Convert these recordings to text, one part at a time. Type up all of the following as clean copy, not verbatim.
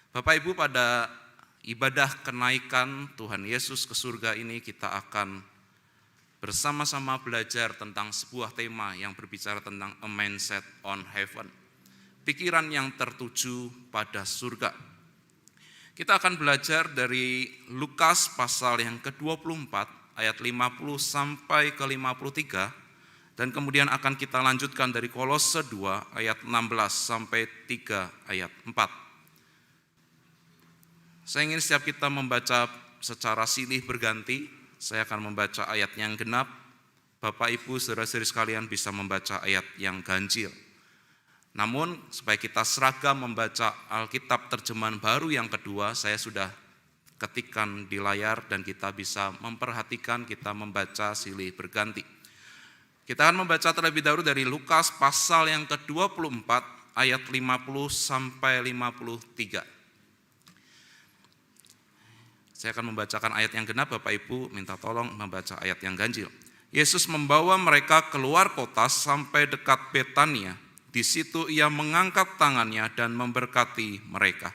Bapak Ibu, pada ibadah kenaikan Tuhan Yesus ke surga ini kita akan bersama-sama belajar tentang sebuah tema yang berbicara tentang a mindset on heaven. Pikiran yang tertuju pada surga. Kita akan belajar dari Lukas pasal yang ke-24 ayat 50 sampai ke 53 dan kemudian akan kita lanjutkan dari Kolose 2 ayat 16 sampai 3 ayat 4. Saya ingin setiap kita membaca secara silih berganti. Saya akan membaca ayat yang genap. Bapak, Ibu, saudara-saudari sekalian bisa membaca ayat yang ganjil. Namun, supaya kita seragam membaca Alkitab terjemahan baru yang kedua, saya sudah ketikkan di layar dan kita bisa memperhatikan kita membaca silih berganti. Kita akan membaca terlebih dahulu dari Lukas pasal yang ke-24 ayat 50 sampai 53. Saya akan membacakan ayat yang genap, Bapak Ibu minta tolong membaca ayat yang ganjil. Yesus membawa mereka keluar kota sampai dekat Betania. Di situ ia mengangkat tangannya dan memberkati mereka.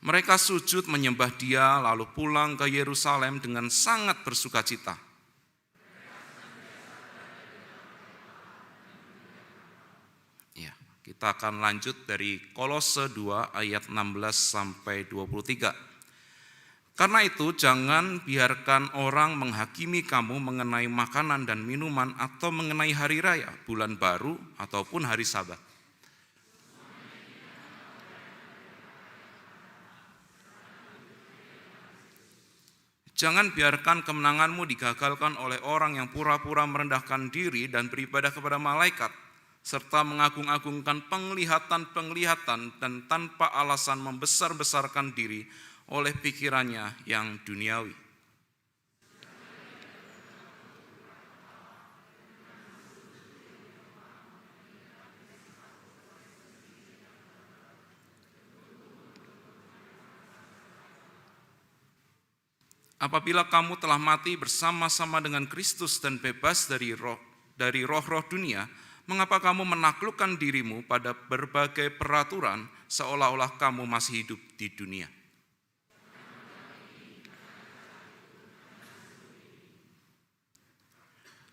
Mereka sujud menyembah Dia lalu pulang ke Yerusalem dengan sangat bersukacita. Kita akan lanjut dari Kolose 2 ayat 16 sampai 23. Karena itu jangan biarkan orang menghakimi kamu mengenai makanan dan minuman atau mengenai hari raya, bulan baru ataupun hari Sabat. Jangan biarkan kemenanganmu digagalkan oleh orang yang pura-pura merendahkan diri dan beribadah kepada malaikat, serta mengagung-agungkan penglihatan-penglihatan dan tanpa alasan membesar-besarkan diri oleh pikirannya yang duniawi. Apabila kamu telah mati bersama-sama dengan Kristus dan bebas dari roh-roh dunia, mengapa kamu menaklukkan dirimu pada berbagai peraturan seolah-olah kamu masih hidup di dunia?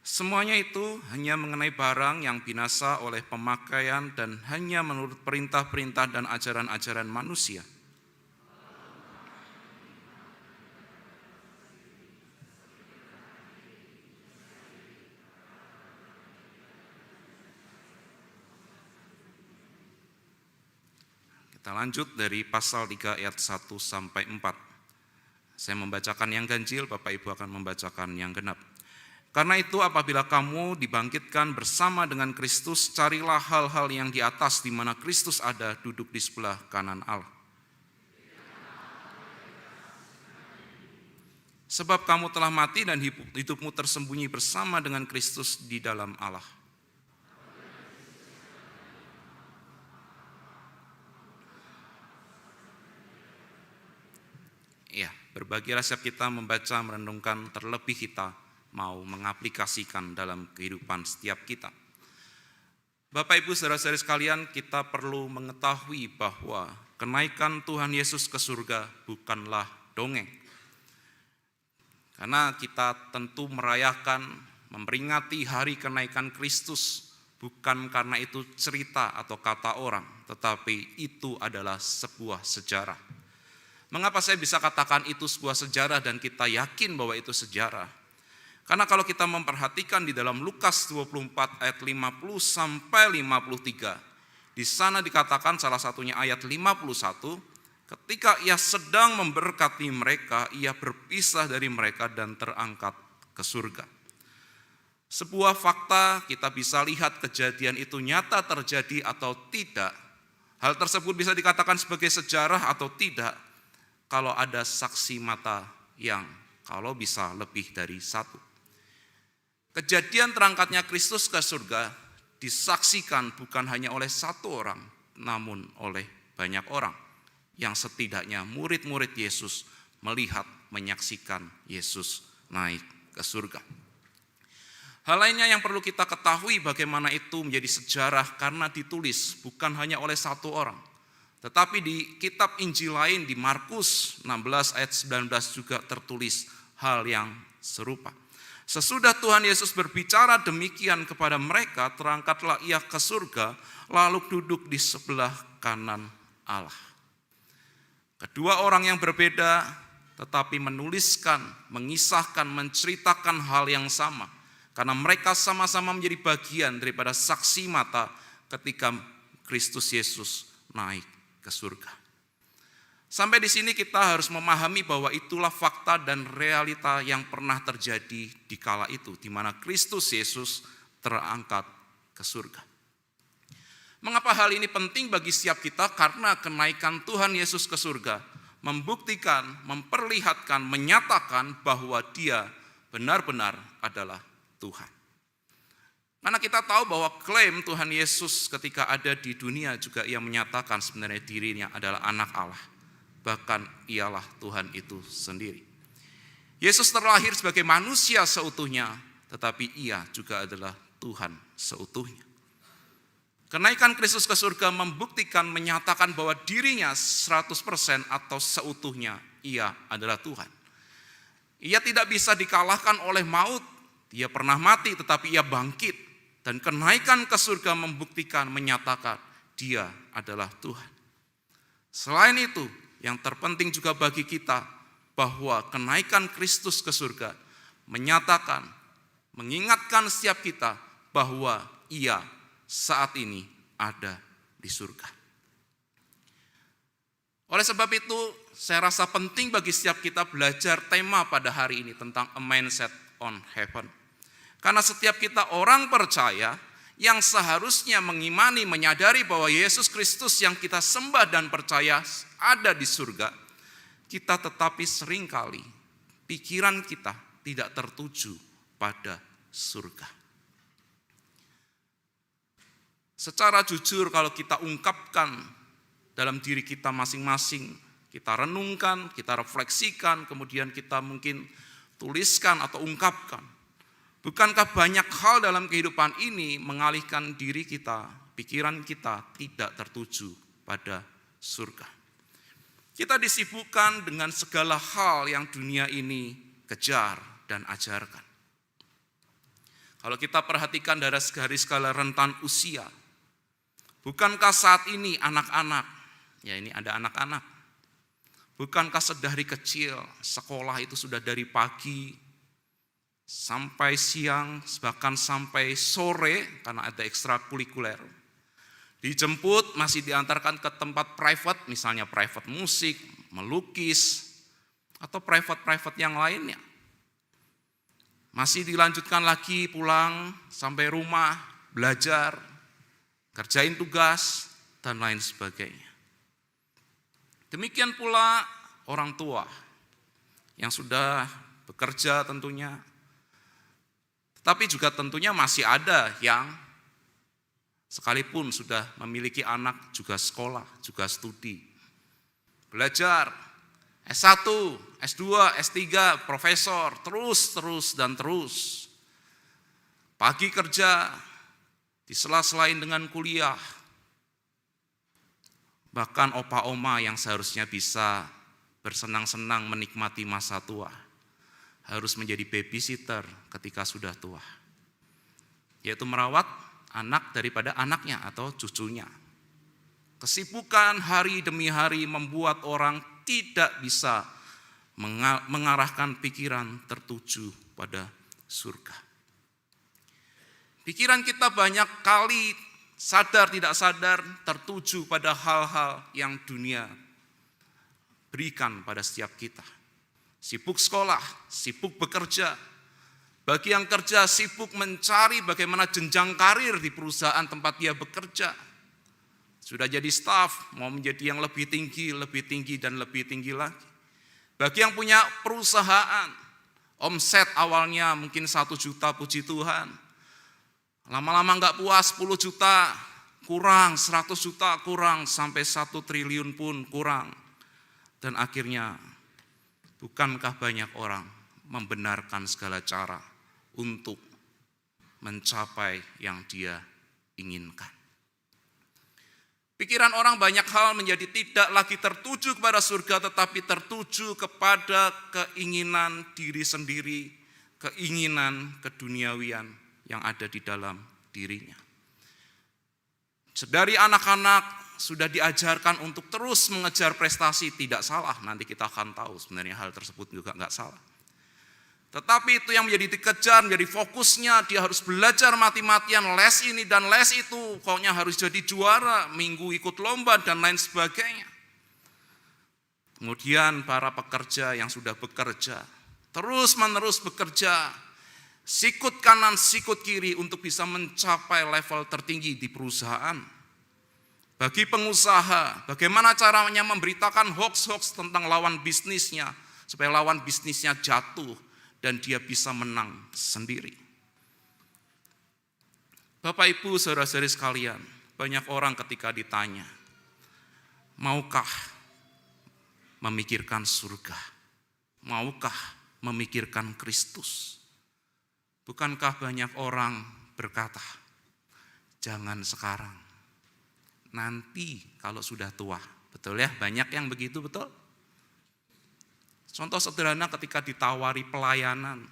Semuanya itu hanya mengenai barang yang binasa oleh pemakaian dan hanya menurut perintah-perintah dan ajaran-ajaran manusia. Kita lanjut dari pasal 3 ayat 1 sampai 4. Saya membacakan yang ganjil, Bapak Ibu akan membacakan yang genap. Karena itu apabila kamu dibangkitkan bersama dengan Kristus, carilah hal-hal yang di atas di mana Kristus ada duduk di sebelah kanan Allah. Sebab kamu telah mati dan hidupmu tersembunyi bersama dengan Kristus di dalam Allah. Ya, berbahagialah setiap kita membaca, merenungkan, terlebih kita mau mengaplikasikan dalam kehidupan setiap kita. Bapak, Ibu, saudara-saudari sekalian, kita perlu mengetahui bahwa kenaikan Tuhan Yesus ke surga bukanlah dongeng. Karena kita tentu merayakan, memperingati hari kenaikan Kristus, bukan karena itu cerita atau kata orang, tetapi itu adalah sebuah sejarah. Mengapa saya bisa katakan itu sebuah sejarah dan kita yakin bahwa itu sejarah? Karena kalau kita memperhatikan di dalam Lukas 24 ayat 50 sampai 53, di sana dikatakan salah satunya ayat 51, ketika ia sedang memberkati mereka, ia berpisah dari mereka dan terangkat ke surga. Sebuah fakta, kita bisa lihat kejadian itu nyata terjadi atau tidak. Hal tersebut bisa dikatakan sebagai sejarah atau tidak, kalau ada saksi mata yang kalau bisa lebih dari satu. Kejadian terangkatnya Kristus ke surga disaksikan bukan hanya oleh satu orang, namun oleh banyak orang yang setidaknya murid-murid Yesus melihat, menyaksikan Yesus naik ke surga. Hal lainnya yang perlu kita ketahui bagaimana itu menjadi sejarah karena ditulis bukan hanya oleh satu orang. Tetapi di kitab Injil lain di Markus 16 ayat 19 juga tertulis hal yang serupa. Sesudah Tuhan Yesus berbicara demikian kepada mereka, terangkatlah ia ke surga, lalu duduk di sebelah kanan Allah. Kedua orang yang berbeda tetapi menuliskan, mengisahkan, menceritakan hal yang sama. Karena mereka sama-sama menjadi bagian daripada saksi mata ketika Kristus Yesus naik ke surga. Sampai di sini kita harus memahami bahwa itulah fakta dan realita yang pernah terjadi di kala itu, di mana Kristus Yesus terangkat ke surga. Mengapa hal ini penting bagi setiap kita? Karena kenaikan Tuhan Yesus ke surga membuktikan, memperlihatkan, menyatakan bahwa Dia benar-benar adalah Tuhan. Karena kita tahu bahwa klaim Tuhan Yesus ketika ada di dunia juga ia menyatakan sebenarnya dirinya adalah anak Allah. Bahkan ialah Tuhan itu sendiri. Yesus terlahir sebagai manusia seutuhnya, tetapi ia juga adalah Tuhan seutuhnya. Kenaikan Kristus ke surga membuktikan, menyatakan bahwa dirinya 100% atau seutuhnya ia adalah Tuhan. Ia tidak bisa dikalahkan oleh maut. Dia pernah mati tetapi ia bangkit. Dan kenaikan ke surga membuktikan, menyatakan dia adalah Tuhan. Selain itu, yang terpenting juga bagi kita bahwa kenaikan Kristus ke surga menyatakan, mengingatkan setiap kita bahwa ia saat ini ada di surga. Oleh sebab itu, saya rasa penting bagi setiap kita belajar tema pada hari ini tentang a mindset on heaven. Karena setiap kita orang percaya yang seharusnya mengimani, menyadari bahwa Yesus Kristus yang kita sembah dan percaya ada di surga, kita tetapi seringkali pikiran kita tidak tertuju pada surga. Secara jujur kalau kita ungkapkan dalam diri kita masing-masing, kita renungkan, kita refleksikan, kemudian kita mungkin tuliskan atau ungkapkan. Bukankah banyak hal dalam kehidupan ini mengalihkan diri kita, pikiran kita tidak tertuju pada surga. Kita disibukkan dengan segala hal yang dunia ini kejar dan ajarkan. Kalau kita perhatikan dari garis skala rentan usia, bukankah saat ini anak-anak, ya ini ada anak-anak, bukankah sedari kecil sekolah itu sudah dari pagi sampai siang, bahkan sampai sore karena ada ekstrakurikuler. Dijemput, masih diantarkan ke tempat private, misalnya private musik, melukis, atau private yang lainnya. Masih dilanjutkan lagi pulang sampai rumah, belajar, kerjain tugas, dan lain sebagainya. Demikian pula orang tua yang sudah bekerja tentunya, tapi juga tentunya masih ada yang sekalipun sudah memiliki anak juga sekolah, juga studi. Belajar S1, S2, S3, profesor, terus. Pagi kerja, di sela-selain dengan kuliah. Bahkan opa-oma yang seharusnya bisa bersenang-senang menikmati masa tua, harus menjadi babysitter ketika sudah tua, yaitu merawat anak daripada anaknya atau cucunya. Kesibukan hari demi hari membuat orang tidak bisa mengarahkan pikiran tertuju pada surga. Pikiran kita banyak kali sadar tidak sadar tertuju pada hal-hal yang dunia berikan pada setiap kita. Sibuk sekolah, sibuk bekerja. Bagi yang kerja, sibuk mencari bagaimana jenjang karir di perusahaan tempat dia bekerja. Sudah jadi staf, mau menjadi yang lebih tinggi dan lebih tinggi lagi. Bagi yang punya perusahaan, omset awalnya mungkin 1 juta, puji Tuhan. Lama-lama enggak puas, 10 juta kurang, 100 juta kurang, sampai 1 triliun pun kurang. Dan akhirnya, bukankah banyak orang membenarkan segala cara untuk mencapai yang dia inginkan. Pikiran orang banyak hal menjadi tidak lagi tertuju kepada surga, tetapi tertuju kepada keinginan diri sendiri, keinginan keduniawian yang ada di dalam dirinya. Dari anak-anak sudah diajarkan untuk terus mengejar prestasi, tidak salah, nanti kita akan tahu sebenarnya hal tersebut juga enggak salah. Tetapi itu yang menjadi dikejar, menjadi fokusnya, dia harus belajar mati-matian, les ini dan les itu, pokoknya harus jadi juara, minggu ikut lomba dan lain sebagainya. Kemudian para pekerja yang sudah bekerja, terus-menerus bekerja, sikut kanan, sikut kiri untuk bisa mencapai level tertinggi di perusahaan. Bagi pengusaha, bagaimana caranya memberitakan hoax-hoax tentang lawan bisnisnya, supaya lawan bisnisnya jatuh, dan dia bisa menang sendiri. Bapak Ibu saudara-saudari sekalian, banyak orang ketika ditanya, maukah memikirkan surga? Maukah memikirkan Kristus? Bukankah banyak orang berkata, jangan sekarang, nanti kalau sudah tua. Betul ya, banyak yang begitu, betul? Contoh sederhana ketika ditawari pelayanan.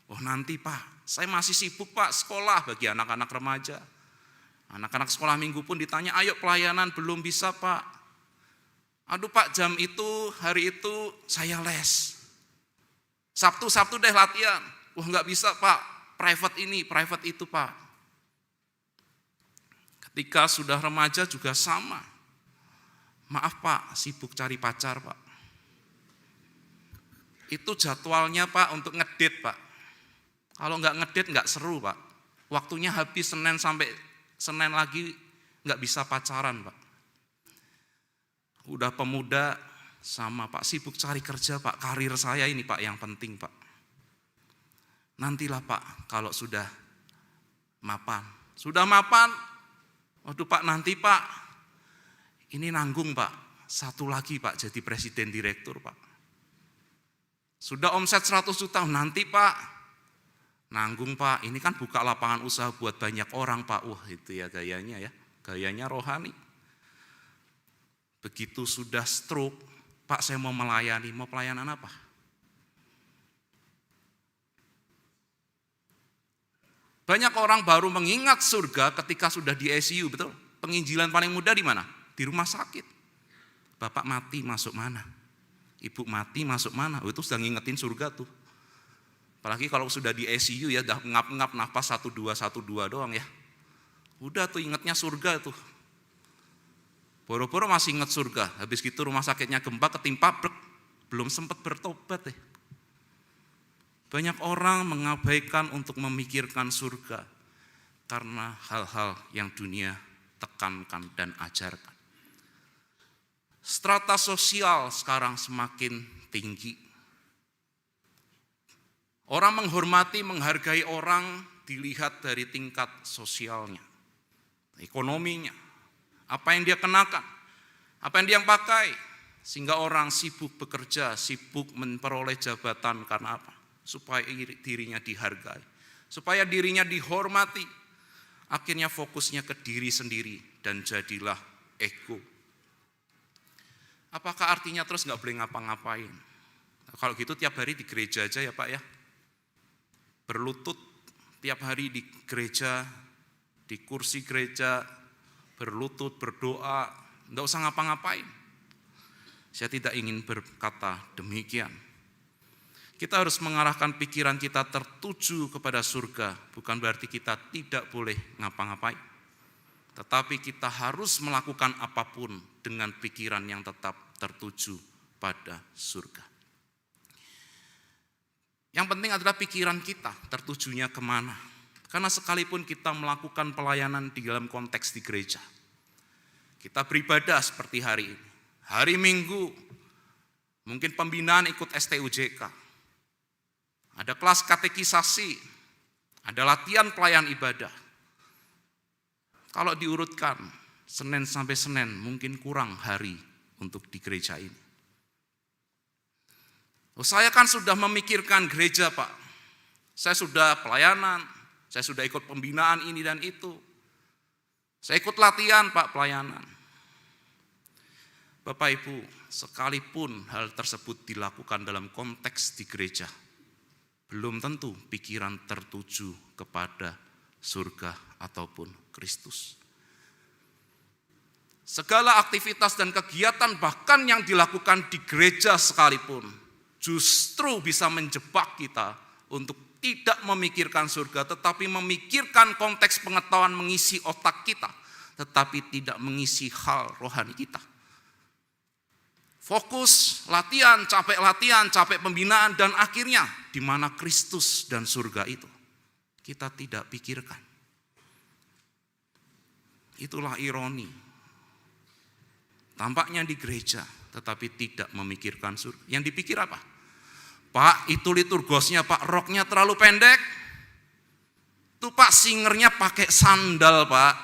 Oh nanti Pak, saya masih sibuk Pak sekolah bagi anak-anak remaja. Anak-anak sekolah minggu pun ditanya, ayo pelayanan, belum bisa Pak. Aduh Pak, jam itu, hari itu saya les. Sabtu deh latihan. Wah nggak bisa Pak, private ini, private itu Pak. Ketika sudah remaja juga sama. Maaf Pak, sibuk cari pacar Pak. Itu jadwalnya Pak untuk ngedate Pak. Kalau nggak ngedate nggak seru Pak. Waktunya habis Senin sampai Senin lagi nggak bisa pacaran Pak. Udah pemuda sama Pak, sibuk cari kerja Pak. Karir saya ini Pak yang penting Pak. Nantilah Pak kalau sudah mapan. Sudah mapan, waduh Pak nanti Pak. Ini nanggung Pak. Satu lagi Pak jadi presiden direktur Pak. Sudah omset 100 juta, nanti Pak, nanggung Pak, ini kan buka lapangan usaha buat banyak orang Pak. Wah itu ya gayanya ya, gayanya rohani. Begitu sudah stroke, Pak saya mau melayani, mau pelayanan apa? Banyak orang baru mengingat surga ketika sudah di ICU, betul? Penginjilan paling mudah di mana? Di rumah sakit. Bapak mati masuk mana? Ibu mati masuk mana? Oh, itu sudah ngingetin surga tuh. Apalagi kalau sudah di ICU ya, udah ngap-ngap nafas 1-2 doang ya. Udah tuh ingetnya surga tuh. Boro-boro masih inget surga. Habis gitu rumah sakitnya gempa ketimpa, belum sempat bertobat deh. Banyak orang mengabaikan untuk memikirkan surga karena hal-hal yang dunia tekankan dan ajarkan. Strata sosial sekarang semakin tinggi. Orang menghormati, menghargai orang dilihat dari tingkat sosialnya, ekonominya, apa yang dia kenakan, apa yang dia pakai. Sehingga orang sibuk bekerja, sibuk memperoleh jabatan karena apa? Supaya dirinya dihargai, supaya dirinya dihormati. Akhirnya fokusnya ke diri sendiri dan jadilah ego. Apakah artinya terus nggak boleh ngapa-ngapain? Nah, kalau gitu tiap hari di gereja aja ya Pak ya. Berlutut tiap hari di gereja, di kursi gereja, berlutut, berdoa, nggak usah ngapa-ngapain. Saya tidak ingin berkata demikian. Kita harus mengarahkan pikiran kita tertuju kepada surga, bukan berarti kita tidak boleh ngapa-ngapain. Tetapi kita harus melakukan apapun dengan pikiran yang tetap tertuju pada surga. Yang penting adalah pikiran kita tertujunya kemana. Karena sekalipun kita melakukan pelayanan di dalam konteks di gereja, kita beribadah seperti hari ini. Hari Minggu, mungkin pembinaan ikut STUJK. Ada kelas katekisasi, ada latihan pelayan ibadah. Kalau diurutkan, Senin sampai Senin mungkin kurang hari untuk di gereja ini. Oh, saya kan sudah memikirkan gereja Pak. Saya sudah pelayanan, Saya sudah ikut pembinaan ini dan itu. Saya ikut latihan Pak, pelayanan. Bapak Ibu, sekalipun hal tersebut dilakukan dalam konteks di gereja, belum tentu pikiran tertuju kepada surga ataupun Kristus. Segala aktivitas dan kegiatan bahkan yang dilakukan di gereja sekalipun justru bisa menjebak kita untuk tidak memikirkan surga, tetapi memikirkan konteks pengetahuan mengisi otak kita, tetapi tidak mengisi hal rohani kita. Fokus, latihan, capek pembinaan, dan akhirnya di mana Kristus dan surga itu kita tidak pikirkan. Itulah ironi. Tampaknya di gereja, tetapi tidak memikirkan surga. Yang dipikir apa? Pak, itu liturgosnya Pak, roknya terlalu pendek. Itu Pak, singernya pakai sandal Pak.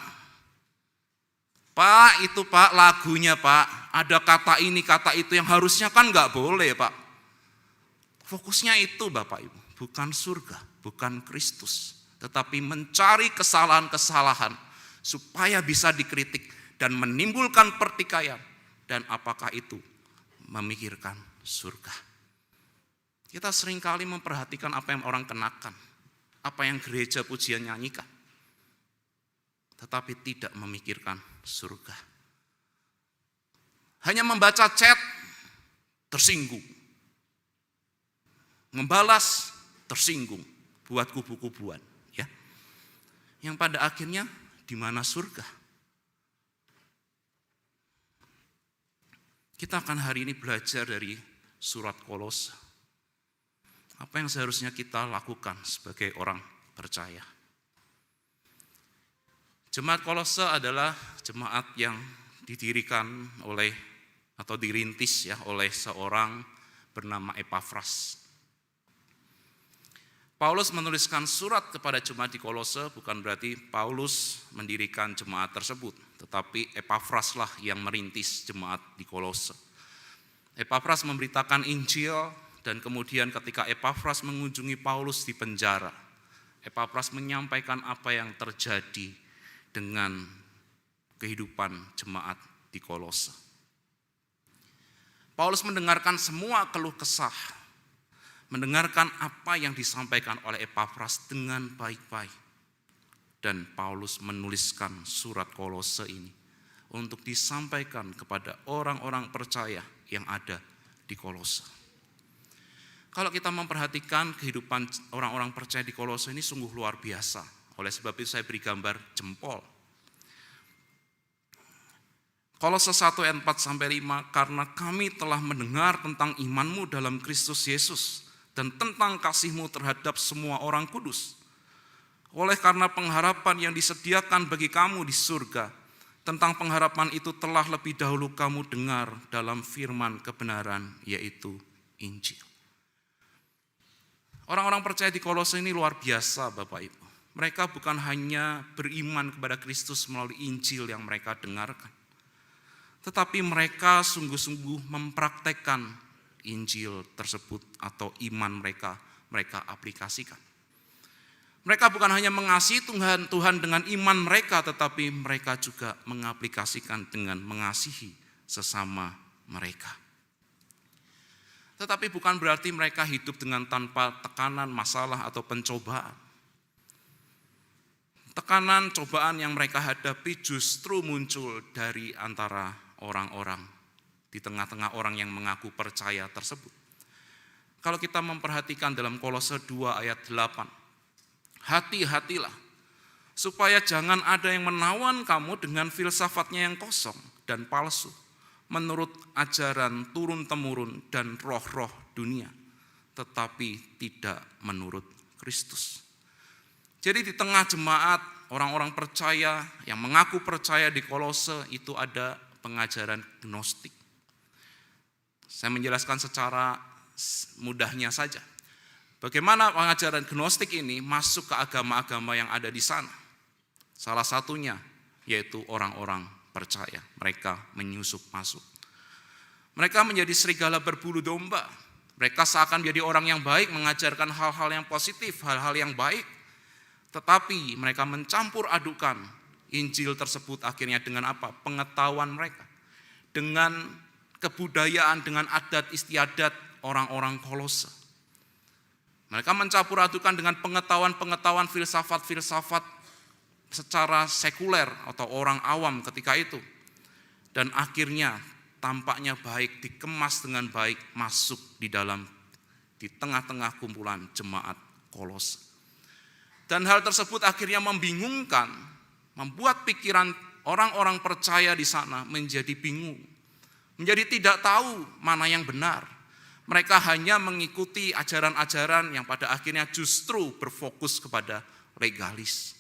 Pak, itu Pak, lagunya Pak, ada kata ini, kata itu yang harusnya kan nggak boleh Pak. Fokusnya itu Bapak Ibu, bukan surga, bukan Kristus. Tetapi mencari kesalahan-kesalahan supaya bisa dikritik dan menimbulkan pertikaian. Dan apakah itu memikirkan surga? Kita seringkali memperhatikan apa yang orang kenakan, apa yang gereja pujian nyanyikan, tetapi tidak memikirkan surga. Hanya membaca chat, tersinggung. Membalas, tersinggung. Buat kubu-kubuan. Ya. Yang pada akhirnya, di mana surga? Kita akan hari ini belajar dari surat Kolose. Apa yang seharusnya kita lakukan sebagai orang percaya? Jemaat Kolose adalah jemaat yang didirikan oleh atau dirintis ya oleh seorang bernama Epafras. Paulus menuliskan surat kepada jemaat di Kolose bukan berarti Paulus mendirikan jemaat tersebut, tetapi Epafras lah yang merintis jemaat di Kolose. Epafras memberitakan Injil. Dan kemudian ketika Epafras mengunjungi Paulus di penjara, Epafras menyampaikan apa yang terjadi dengan kehidupan jemaat di Kolose. Paulus mendengarkan semua keluh kesah, mendengarkan apa yang disampaikan oleh Epafras dengan baik-baik. Dan Paulus menuliskan surat Kolose ini untuk disampaikan kepada orang-orang percaya yang ada di Kolose. Kalau kita memperhatikan kehidupan orang-orang percaya di Kolose ini sungguh luar biasa. Oleh sebab itu saya beri gambar jempol. Kolose 1 ayat 4-5, karena kami telah mendengar tentang imanmu dalam Kristus Yesus dan tentang kasihmu terhadap semua orang kudus. Oleh karena pengharapan yang disediakan bagi kamu di surga, tentang pengharapan itu telah lebih dahulu kamu dengar dalam firman kebenaran, yaitu Injil. Orang-orang percaya di Kolose ini luar biasa Bapak Ibu. Mereka bukan hanya beriman kepada Kristus melalui Injil yang mereka dengarkan. Tetapi mereka sungguh-sungguh mempraktekkan Injil tersebut atau iman mereka aplikasikan. Mereka bukan hanya mengasihi Tuhan dengan iman mereka, tetapi mereka juga mengaplikasikan dengan mengasihi sesama mereka. Tetapi bukan berarti mereka hidup dengan tanpa tekanan, masalah, atau pencobaan. Tekanan, cobaan yang mereka hadapi justru muncul dari antara orang-orang, di tengah-tengah orang yang mengaku percaya tersebut. Kalau kita memperhatikan dalam Kolose 2 ayat 8, hati-hatilah, supaya jangan ada yang menawan kamu dengan filsafatnya yang kosong dan palsu, menurut ajaran turun-temurun dan roh-roh dunia, tetapi tidak menurut Kristus. Jadi di tengah jemaat, orang-orang percaya yang mengaku percaya di Kolose itu ada pengajaran gnostik. Saya menjelaskan secara mudahnya saja. Bagaimana pengajaran gnostik ini masuk ke agama-agama yang ada di sana. Salah satunya yaitu orang-orang percaya, mereka menyusup masuk. Mereka menjadi serigala berbulu domba. Mereka seakan menjadi orang yang baik, mengajarkan hal-hal yang positif, hal-hal yang baik. Tetapi mereka mencampur adukan Injil tersebut akhirnya dengan apa? Pengetahuan mereka. Dengan kebudayaan, dengan adat istiadat orang-orang Kolose. Mereka mencampur adukan dengan pengetahuan-pengetahuan filsafat-filsafat secara sekuler atau orang awam ketika itu. Dan akhirnya tampaknya baik, dikemas dengan baik, masuk di tengah-tengah kumpulan jemaat Kolose. Dan hal tersebut akhirnya membingungkan, membuat pikiran orang-orang percaya di sana menjadi bingung, menjadi tidak tahu mana yang benar. Mereka hanya mengikuti ajaran-ajaran yang pada akhirnya justru berfokus kepada legalis.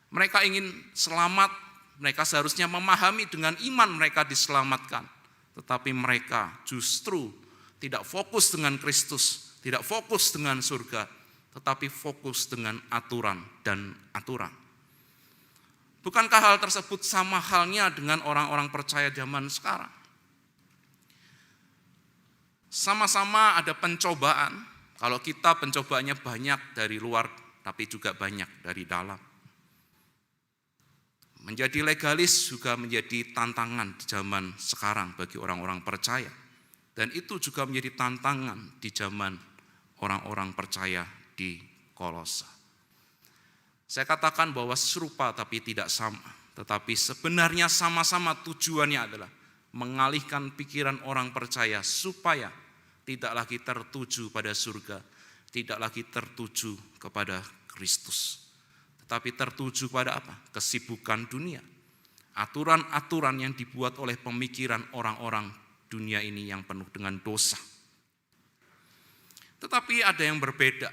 Mereka ingin selamat, mereka seharusnya memahami dengan iman mereka diselamatkan. Tetapi mereka justru tidak fokus dengan Kristus, tidak fokus dengan surga, tetapi fokus dengan aturan dan aturan. Bukankah hal tersebut sama halnya dengan orang-orang percaya zaman sekarang? Sama-sama ada pencobaan, kalau kita pencobaannya banyak dari luar, tapi juga banyak dari dalam. Menjadi legalis juga menjadi tantangan di zaman sekarang bagi orang-orang percaya. Dan itu juga menjadi tantangan di zaman orang-orang percaya di Kolose. Saya katakan bahwa serupa tapi tidak sama. Tetapi sebenarnya sama-sama tujuannya adalah mengalihkan pikiran orang percaya supaya tidak lagi tertuju pada surga, tidak lagi tertuju kepada Kristus, tetapi tertuju pada apa? Kesibukan dunia. Aturan-aturan yang dibuat oleh pemikiran orang-orang dunia ini yang penuh dengan dosa. Tetapi ada yang berbeda.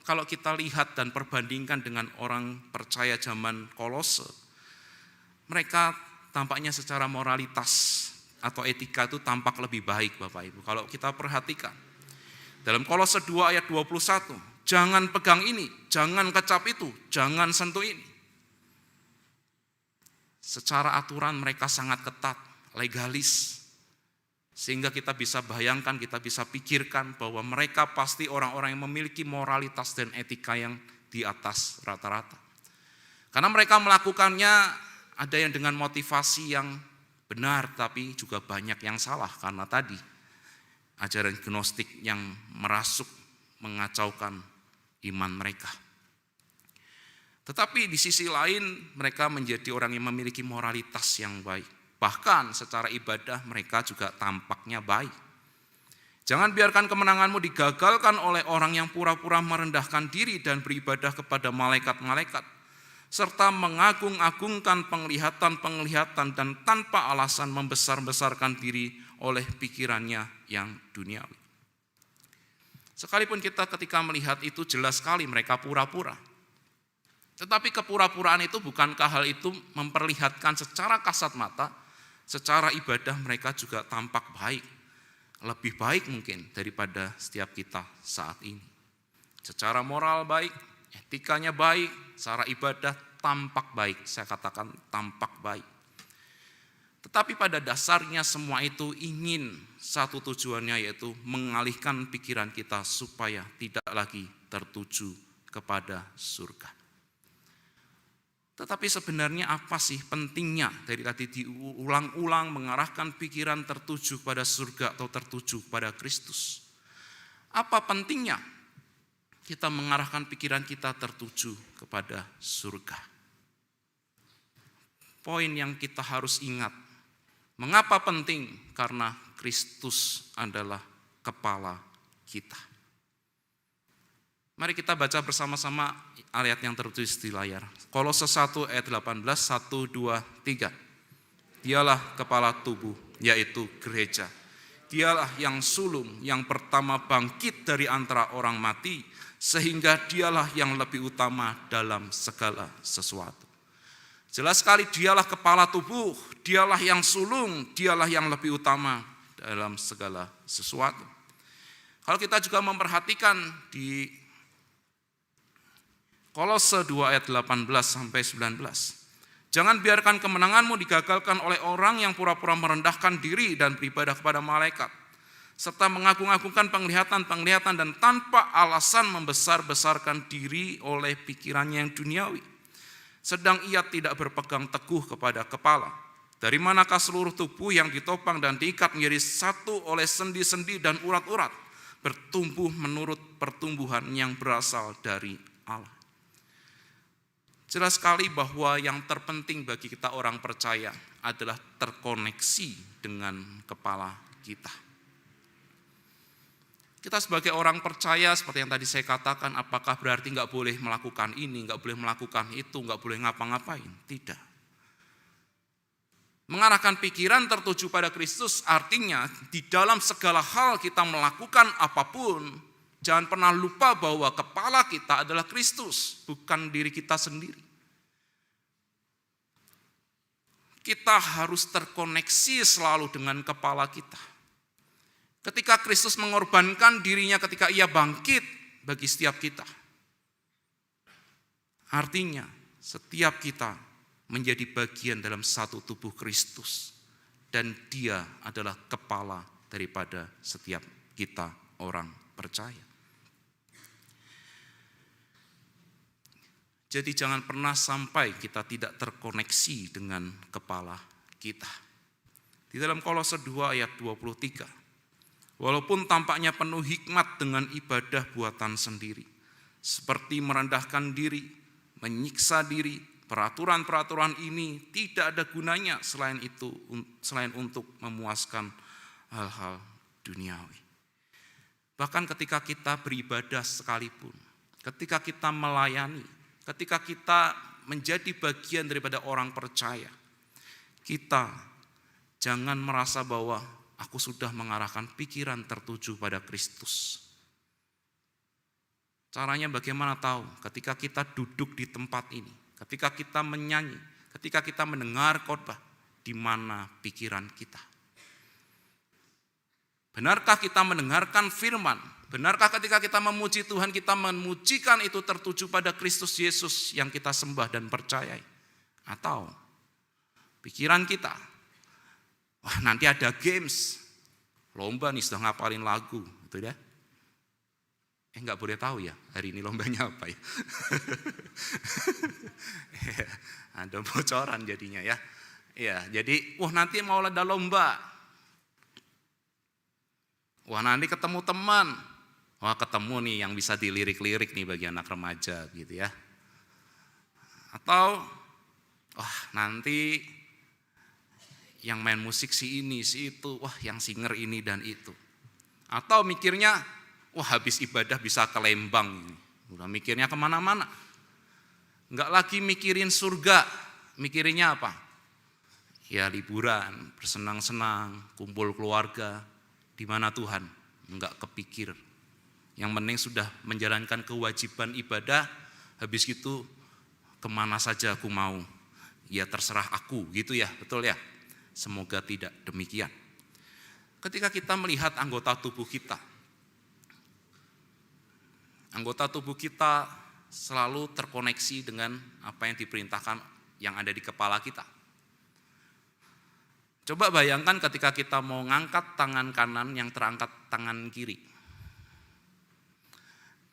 Kalau kita lihat dan perbandingkan dengan orang percaya zaman Kolose, mereka tampaknya secara moralitas atau etika itu tampak lebih baik Bapak Ibu. Kalau kita perhatikan dalam Kolose 2 ayat 21, jangan pegang ini, jangan kecap itu, jangan sentuh ini. Secara aturan mereka sangat ketat, legalis. Sehingga kita bisa bayangkan, kita bisa pikirkan bahwa mereka pasti orang-orang yang memiliki moralitas dan etika yang di atas rata-rata. Karena mereka melakukannya ada yang dengan motivasi yang benar, tapi juga banyak yang salah. Karena tadi ajaran gnostik yang merasuk, mengacaukan iman mereka. Tetapi di sisi lain mereka menjadi orang yang memiliki moralitas yang baik. Bahkan secara ibadah mereka juga tampaknya baik. Jangan biarkan kemenanganmu digagalkan oleh orang yang pura-pura merendahkan diri dan beribadah kepada malaikat-malaikat, serta mengagung-agungkan penglihatan-penglihatan dan tanpa alasan membesar-besarkan diri oleh pikirannya yang duniawi. Sekalipun kita ketika melihat itu jelas sekali mereka pura-pura. Tetapi kepura-puraan itu bukankah hal itu memperlihatkan secara kasat mata, secara ibadah mereka juga tampak baik. Lebih baik mungkin daripada setiap kita saat ini. Secara moral baik, etikanya baik, secara ibadah tampak baik, saya katakan tampak baik. Tetapi pada dasarnya semua itu ingin satu tujuannya, yaitu mengalihkan pikiran kita supaya tidak lagi tertuju kepada surga. Tetapi sebenarnya apa sih pentingnya dari tadi diulang-ulang mengarahkan pikiran tertuju pada surga atau tertuju pada Kristus? Apa pentingnya kita mengarahkan pikiran kita tertuju kepada surga? Poin yang kita harus ingat, mengapa penting? Karena Kristus adalah kepala kita. Mari kita baca bersama-sama ayat yang tertulis di layar. Kolose 1 ayat 18, 1, 2, 3. Dialah kepala tubuh, yaitu gereja. Dialah yang sulung, yang pertama bangkit dari antara orang mati, sehingga dialah yang lebih utama dalam segala sesuatu. Jelas sekali dialah kepala tubuh, dialah yang sulung, dialah yang lebih utama dalam segala sesuatu. Kalau kita juga memperhatikan di Kolose 2 ayat 18 sampai 19. Jangan biarkan kemenanganmu digagalkan oleh orang yang pura-pura merendahkan diri dan beribadah kepada malaikat, serta mengagung-agungkan penglihatan-penglihatan dan tanpa alasan membesar-besarkan diri oleh pikirannya yang duniawi. Sedang ia tidak berpegang teguh kepada kepala. Dari manakah seluruh tubuh yang ditopang dan diikat menjadi satu oleh sendi-sendi dan urat-urat bertumbuh menurut pertumbuhan yang berasal dari Allah. Jelas sekali bahwa yang terpenting bagi kita orang percaya adalah terkoneksi dengan kepala kita. Kita sebagai orang percaya seperti yang tadi saya katakan, apakah berarti nggak boleh melakukan ini, nggak boleh melakukan itu, nggak boleh ngapa-ngapain? Tidak. Mengarahkan pikiran tertuju pada Kristus artinya di dalam segala hal kita melakukan apapun, jangan pernah lupa bahwa kepala kita adalah Kristus, bukan diri kita sendiri. Kita harus terkoneksi selalu dengan kepala kita. Ketika Kristus mengorbankan dirinya ketika ia bangkit bagi setiap kita. Artinya setiap kita menjadi bagian dalam satu tubuh Kristus. Dan dia adalah kepala daripada setiap kita orang percaya. Jadi jangan pernah sampai kita tidak terkoneksi dengan kepala kita. Di dalam Kolose 2 ayat 23. Walaupun tampaknya penuh hikmat dengan ibadah buatan sendiri. Seperti merendahkan diri, menyiksa diri, peraturan-peraturan ini tidak ada gunanya selain untuk memuaskan hal-hal duniawi. Bahkan ketika kita beribadah sekalipun, ketika kita melayani, ketika kita menjadi bagian daripada orang percaya, kita jangan merasa bahwa aku sudah mengarahkan pikiran tertuju pada Kristus. Caranya bagaimana tahu? Ketika kita duduk di tempat ini, ketika kita menyanyi, ketika kita mendengar khotbah, di mana pikiran kita? Benarkah kita mendengarkan firman? Benarkah ketika kita memuji Tuhan, kita memujikan itu tertuju pada Kristus Yesus yang kita sembah dan percayai? Atau pikiran kita, wah nanti ada games, lomba nih sudah ngapalin lagu, gitu ya? Nggak boleh tahu ya, hari ini lombanya apa ya? Ada bocoran jadinya ya. Ya, jadi nanti mau ada lomba. Wah nanti ketemu teman. Wah ketemu nih yang bisa dilirik-lirik nih bagi anak remaja gitu ya. Atau wah nanti yang main musik si ini, si itu, wah yang singer ini dan itu. Atau mikirnya, wah habis ibadah bisa ke Lembang ini. Udah mikirnya kemana-mana. Enggak lagi mikirin surga, mikirinnya apa? Ya liburan, bersenang-senang, kumpul keluarga. Di mana Tuhan? Enggak kepikir. Yang penting sudah menjalankan kewajiban ibadah, habis itu kemana saja aku mau. Ya terserah aku, gitu ya, betul ya? Semoga tidak demikian. Ketika kita melihat anggota tubuh kita selalu terkoneksi dengan apa yang diperintahkan yang ada di kepala kita. Coba bayangkan ketika kita mau ngangkat tangan kanan yang terangkat tangan kiri.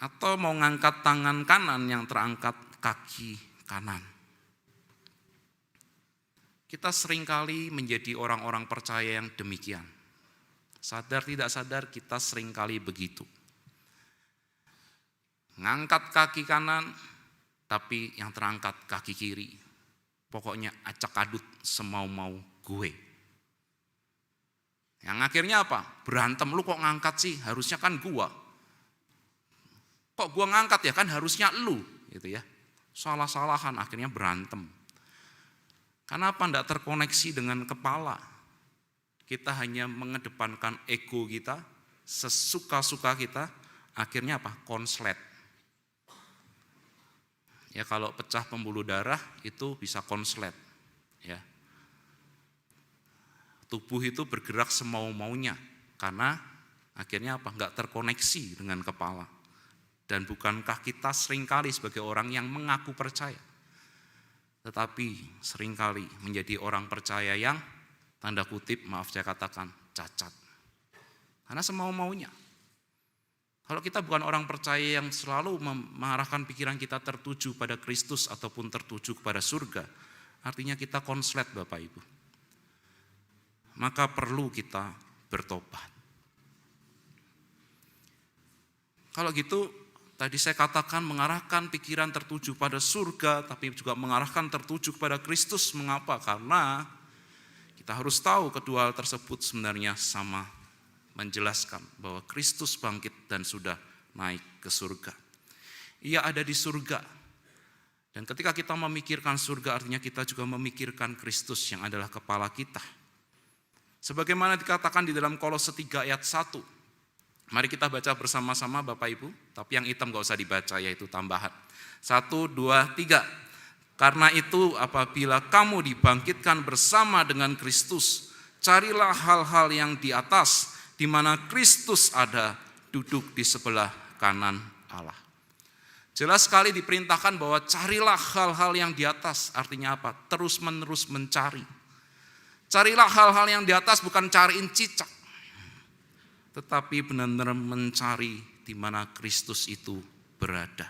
Atau mau ngangkat tangan kanan yang terangkat kaki kanan. Kita seringkali menjadi orang-orang percaya yang demikian. Sadar tidak sadar kita seringkali begitu. Ngangkat kaki kanan, tapi yang terangkat kaki kiri. Pokoknya acak adut semau-mau gue. Yang akhirnya apa? Berantem, lu kok ngangkat sih? Harusnya kan gua. Kok gua ngangkat ya? Kan harusnya lu. Gitu ya. Salah-salahan, akhirnya berantem. Kenapa enggak terkoneksi dengan kepala? Kita hanya mengedepankan ego kita, sesuka-suka kita, akhirnya apa? Konslet. Ya kalau pecah pembuluh darah itu bisa konslet. Ya. Tubuh itu bergerak semau-maunya karena akhirnya apa? Enggak terkoneksi dengan kepala. Dan bukankah kita seringkali sebagai orang yang mengaku percaya, tetapi seringkali menjadi orang percaya yang tanda kutip, maaf saya katakan, cacat. karena semau-maunya. Kalau kita bukan orang percaya yang selalu mengarahkan pikiran kita tertuju pada Kristus ataupun tertuju kepada surga, artinya kita konslet Bapak Ibu. Maka perlu kita bertobat. Kalau gitu, tadi saya katakan mengarahkan pikiran tertuju pada surga, tapi juga mengarahkan tertuju kepada Kristus. Mengapa? Karena kita harus tahu kedua hal tersebut sebenarnya sama, menjelaskan bahwa Kristus bangkit dan sudah naik ke surga. Ia ada di surga. Dan ketika kita memikirkan surga, artinya kita juga memikirkan Kristus yang adalah kepala kita. Sebagaimana dikatakan di dalam Kolose 3 ayat 1. Mari kita baca bersama-sama Bapak Ibu, tapi yang hitam gak usah dibaca, yaitu tambahan. 1, 2, 3. Karena itu apabila kamu dibangkitkan bersama dengan Kristus, carilah hal-hal yang di atas, di mana Kristus ada, duduk di sebelah kanan Allah. Jelas sekali diperintahkan bahwa carilah hal-hal yang di atas, artinya apa? Terus-menerus mencari. Carilah hal-hal yang di atas, bukan cariin cicak, tetapi benar-benar mencari di mana Kristus itu berada.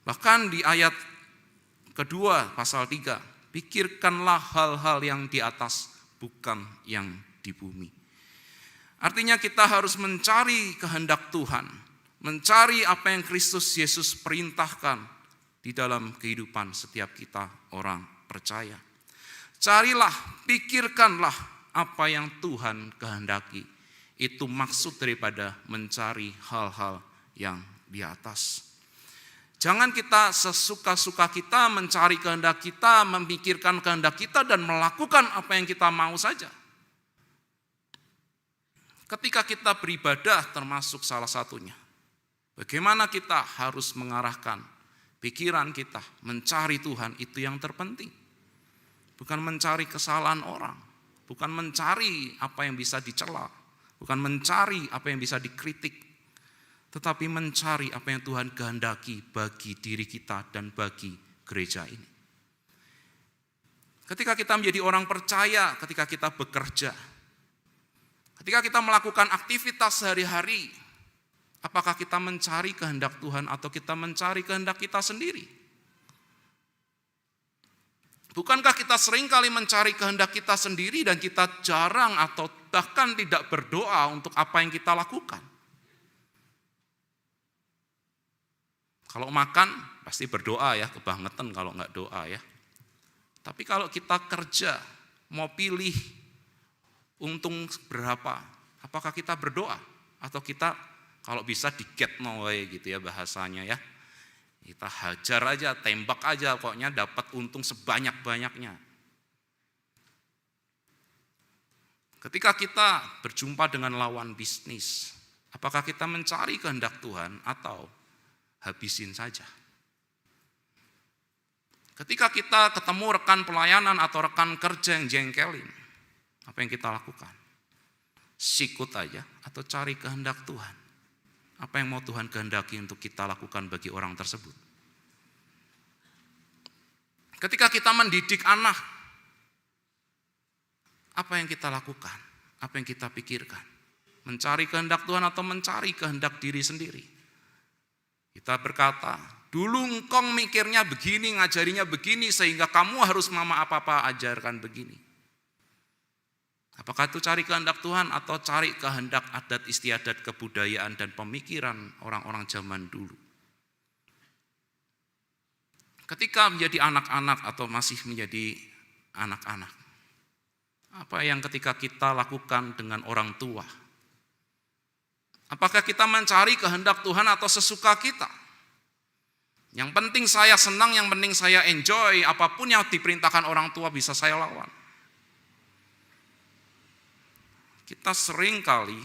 Bahkan di ayat kedua pasal 3, pikirkanlah hal-hal yang di atas, bukan yang di bumi. Artinya kita harus mencari kehendak Tuhan, mencari apa yang Kristus Yesus perintahkan di dalam kehidupan setiap kita orang percaya. Carilah, pikirkanlah apa yang Tuhan kehendaki. Itu maksud daripada mencari hal-hal yang di atas. Jangan kita sesuka-suka kita mencari kehendak kita, memikirkan kehendak kita dan melakukan apa yang kita mau saja. Ketika kita beribadah termasuk salah satunya. Bagaimana kita harus mengarahkan pikiran kita mencari Tuhan, itu yang terpenting. Bukan mencari kesalahan orang, bukan mencari apa yang bisa dicela, bukan mencari apa yang bisa dikritik, tetapi mencari apa yang Tuhan kehendaki bagi diri kita dan bagi gereja ini. Ketika kita menjadi orang percaya, ketika kita bekerja, ketika kita melakukan aktivitas sehari-hari, apakah kita mencari kehendak Tuhan atau kita mencari kehendak kita sendiri? Bukankah kita seringkali mencari kehendak kita sendiri dan kita jarang atau bahkan tidak berdoa untuk apa yang kita lakukan? Kalau makan pasti berdoa ya, kebangetan kalau enggak doa ya. Tapi kalau kita kerja, mau pilih untung berapa, apakah kita berdoa? Atau kita kalau bisa diget no way gitu ya bahasanya ya. Kita hajar aja, tembak aja, pokoknya dapat untung sebanyak-banyaknya. Ketika kita berjumpa dengan lawan bisnis, apakah kita mencari kehendak Tuhan atau habisin saja? Ketika kita ketemu rekan pelayanan atau rekan kerja yang jengkelin, apa yang kita lakukan? Sikut aja atau cari kehendak Tuhan? Apa yang mau Tuhan kehendaki untuk kita lakukan bagi orang tersebut? Ketika kita mendidik anak, apa yang kita lakukan? Apa yang kita pikirkan? Mencari kehendak Tuhan atau mencari kehendak diri sendiri? Kita berkata, dulu engkong mikirnya begini, ngajarinya begini, sehingga kamu harus mama apa-apa ajarkan begini. Apakah itu cari kehendak Tuhan atau cari kehendak adat istiadat kebudayaan dan pemikiran orang-orang zaman dulu? Ketika menjadi anak-anak atau masih menjadi anak-anak, apa yang ketika kita lakukan dengan orang tua? Apakah kita mencari kehendak Tuhan atau sesuka kita? Yang penting saya senang, yang penting saya enjoy, apapun yang diperintahkan orang tua bisa saya lawan. Kita seringkali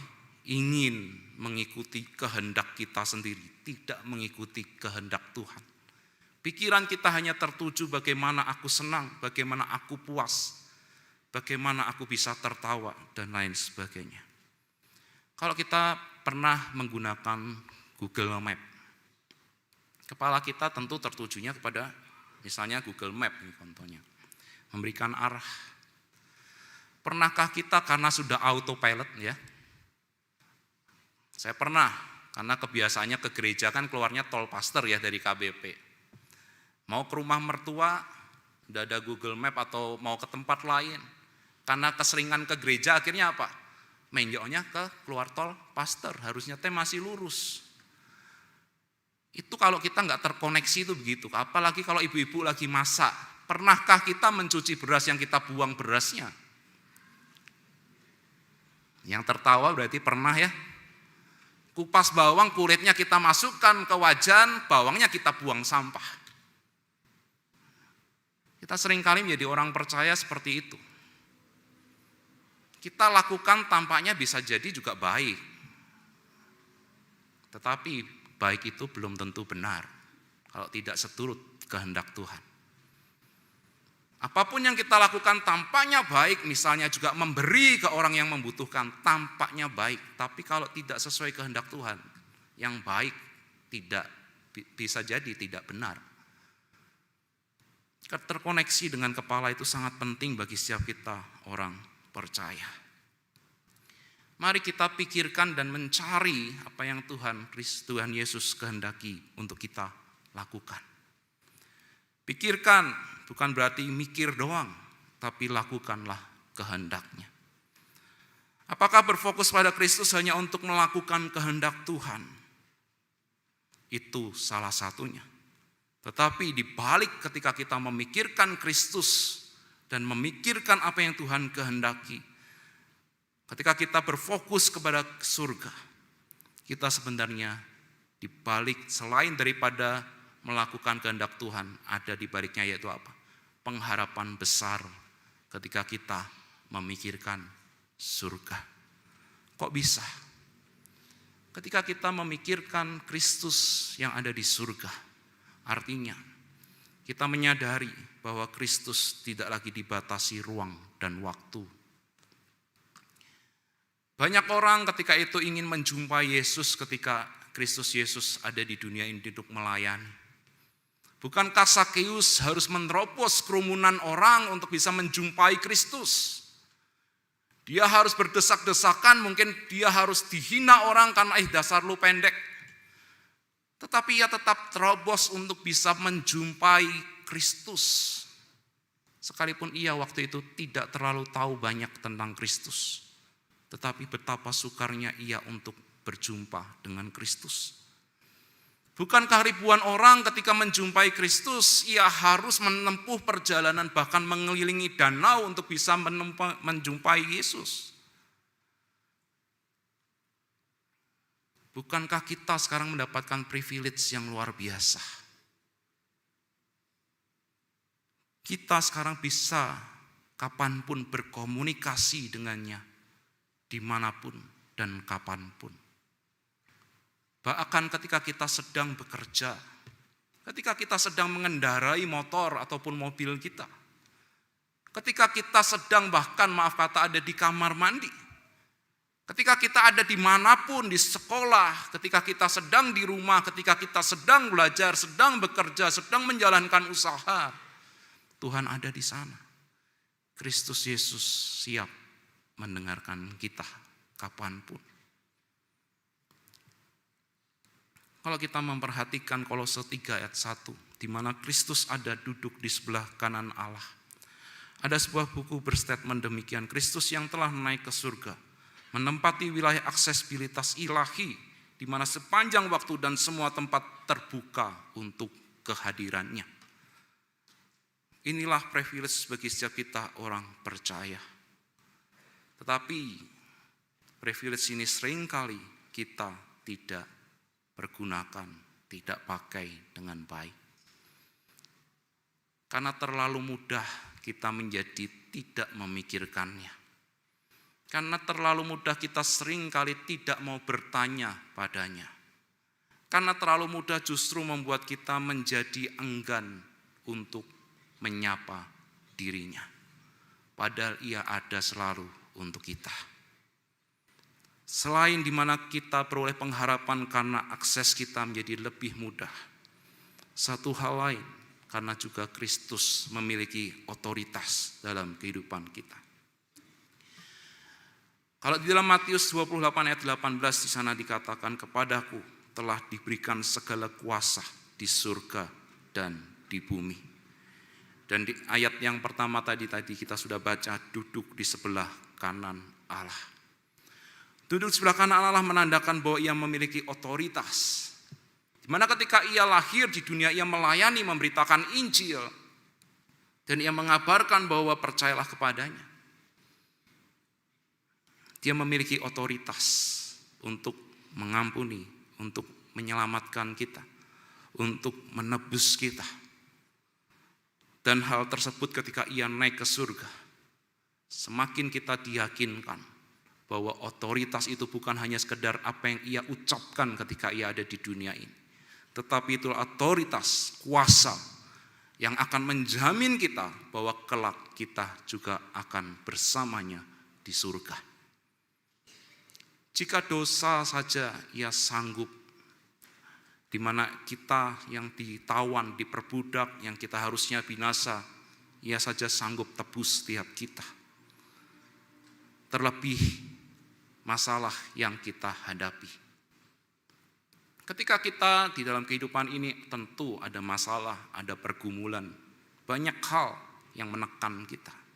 ingin mengikuti kehendak kita sendiri, tidak mengikuti kehendak Tuhan. Pikiran kita hanya tertuju bagaimana aku senang, bagaimana aku puas, bagaimana aku bisa tertawa, dan lain sebagainya. Kalau kita pernah menggunakan Google Map, kepala kita tentu tertujunya kepada misalnya Google Map, ini contohnya, memberikan arah. Pernahkah kita karena sudah autopilot ya, Saya pernah, karena kebiasaannya ke gereja kan keluarnya tol Paster ya dari KBP. Mau ke rumah mertua, udah ada Google Map atau mau ke tempat lain. Karena keseringan ke gereja akhirnya apa? Menjauhnya ke keluar tol Paster, harusnya masih lurus. Itu kalau kita nggak terkoneksi itu begitu, apalagi kalau ibu-ibu lagi masak. Pernahkah kita mencuci beras yang kita buang berasnya? Yang tertawa berarti pernah ya. Kupas bawang, kulitnya kita masukkan ke wajan, bawangnya kita buang sampah. Kita seringkali menjadi orang percaya seperti itu. Kita lakukan tampaknya bisa jadi juga baik. Tetapi baik itu belum tentu benar kalau tidak seturut kehendak Tuhan. Apapun yang kita lakukan tampaknya baik, misalnya juga memberi ke orang yang membutuhkan, tampaknya baik. Tapi kalau tidak sesuai kehendak Tuhan, yang baik tidak bisa jadi tidak benar. Terkoneksi dengan kepala itu sangat penting bagi setiap kita orang percaya. Mari kita pikirkan dan mencari apa yang Tuhan Yesus kehendaki untuk kita lakukan. Pikirkan, bukan berarti mikir doang, tapi lakukanlah kehendaknya. Apakah berfokus pada Kristus hanya untuk melakukan kehendak Tuhan? Itu salah satunya. Tetapi di balik ketika kita memikirkan Kristus dan memikirkan apa yang Tuhan kehendaki, ketika kita berfokus kepada surga, kita sebenarnya di balik selain daripada melakukan kehendak Tuhan, ada di baliknya yaitu apa? Pengharapan besar ketika kita memikirkan surga. Kok bisa? Ketika kita memikirkan Kristus yang ada di surga, artinya kita menyadari bahwa Kristus tidak lagi dibatasi ruang dan waktu. Banyak orang ketika itu ingin menjumpai Yesus ketika Kristus Yesus ada di dunia ini untuk melayani. Bukankah Sakeus harus menerobos kerumunan orang untuk bisa menjumpai Kristus? Dia harus berdesak-desakan, mungkin dia harus dihina orang karena dasar lu pendek. Tetapi ia tetap terobos untuk bisa menjumpai Kristus. Sekalipun ia waktu itu tidak terlalu tahu banyak tentang Kristus. Tetapi betapa sukarnya ia untuk berjumpa dengan Kristus. Bukankah ribuan orang ketika menjumpai Kristus, ia harus menempuh perjalanan bahkan mengelilingi danau untuk bisa menjumpai Yesus? Bukankah kita sekarang mendapatkan privilege yang luar biasa? Kita sekarang bisa kapanpun berkomunikasi dengannya, dimanapun dan kapanpun. Bahkan ketika kita sedang bekerja, ketika kita sedang mengendarai motor ataupun mobil kita, ketika kita sedang bahkan maaf kata ada di kamar mandi, ketika kita ada dimanapun, di sekolah, ketika kita sedang di rumah, ketika kita sedang belajar, sedang bekerja, sedang menjalankan usaha, Tuhan ada di sana. Kristus Yesus siap mendengarkan kita kapanpun. Kalau kita memperhatikan Kolose 3 ayat 1, di mana Kristus ada duduk di sebelah kanan Allah. Ada sebuah buku berstatement demikian, Kristus yang telah naik ke surga, menempati wilayah aksesibilitas ilahi, di mana sepanjang waktu dan semua tempat terbuka untuk kehadirannya. Inilah privilege bagi setiap kita orang percaya. Tetapi privilege ini seringkali kita tidak pergunakan, tidak pakai dengan baik. Karena terlalu mudah kita menjadi tidak memikirkannya. Karena terlalu mudah kita seringkali tidak mau bertanya padanya. Karena terlalu mudah justru membuat kita menjadi enggan untuk menyapa dirinya. Padahal ia ada selalu untuk kita. Selain di mana kita peroleh pengharapan karena akses kita menjadi lebih mudah. Satu hal lain, karena juga Kristus memiliki otoritas dalam kehidupan kita. Kalau di dalam Matius 28 ayat 18 di sana dikatakan, kepadaku telah diberikan segala kuasa di surga dan di bumi. Dan di ayat yang pertama tadi kita sudah baca, duduk di sebelah kanan Allah. Duduk di sebelah kanan Allah menandakan bahwa ia memiliki otoritas. Di mana ketika ia lahir di dunia, ia melayani, memberitakan Injil. Dan ia mengabarkan bahwa percayalah kepadanya. Dia memiliki otoritas untuk mengampuni, untuk menyelamatkan kita, untuk menebus kita. Dan hal tersebut ketika ia naik ke surga, semakin kita diyakinkan bahwa otoritas itu bukan hanya sekedar apa yang ia ucapkan ketika ia ada di dunia ini, tetapi itu otoritas, kuasa yang akan menjamin kita bahwa kelak kita juga akan bersamanya di surga. Jika dosa saja ia sanggup, di mana kita yang ditawan, diperbudak, yang kita harusnya binasa, ia saja sanggup tebus setiap kita. Terlebih masalah yang kita hadapi. Ketika kita di dalam kehidupan ini tentu ada masalah, ada pergumulan, banyak hal yang menekan kita.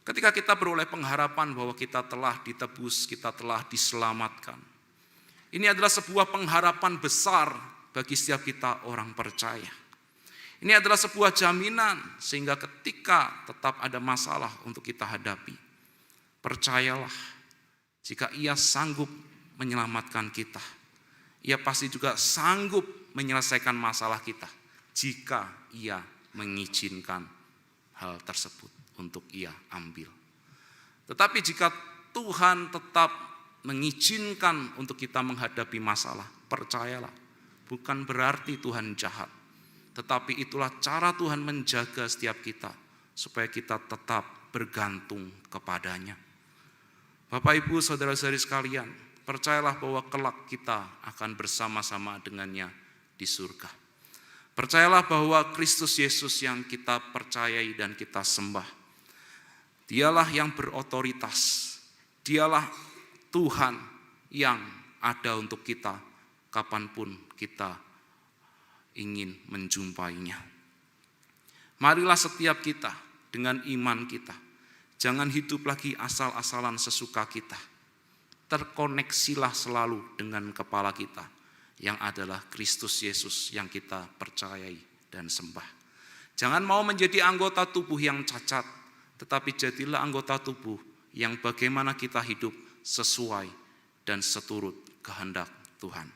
Ketika kita beroleh pengharapan bahwa kita telah ditebus, kita telah diselamatkan. Ini adalah sebuah pengharapan besar bagi setiap kita orang percaya. Ini adalah sebuah jaminan sehingga ketika tetap ada masalah untuk kita hadapi, percayalah, jika ia sanggup menyelamatkan kita, ia pasti juga sanggup menyelesaikan masalah kita jika ia mengizinkan hal tersebut untuk ia ambil. Tetapi jika Tuhan tetap mengizinkan untuk kita menghadapi masalah, percayalah, bukan berarti Tuhan jahat, tetapi itulah cara Tuhan menjaga setiap kita, supaya kita tetap bergantung kepadanya. Bapak, Ibu, saudara-saudari sekalian, percayalah bahwa kelak kita akan bersama-sama dengannya di surga. Percayalah bahwa Kristus Yesus yang kita percayai dan kita sembah, dialah yang berotoritas, dialah Tuhan yang ada untuk kita kapanpun kita ingin menjumpainya. Marilah setiap kita dengan iman kita, jangan hidup lagi asal-asalan sesuka kita. Terkoneksilah selalu dengan kepala kita, yang adalah Kristus Yesus yang kita percayai dan sembah. Jangan mau menjadi anggota tubuh yang cacat, tetapi jadilah anggota tubuh yang bagaimana kita hidup sesuai dan seturut kehendak Tuhan.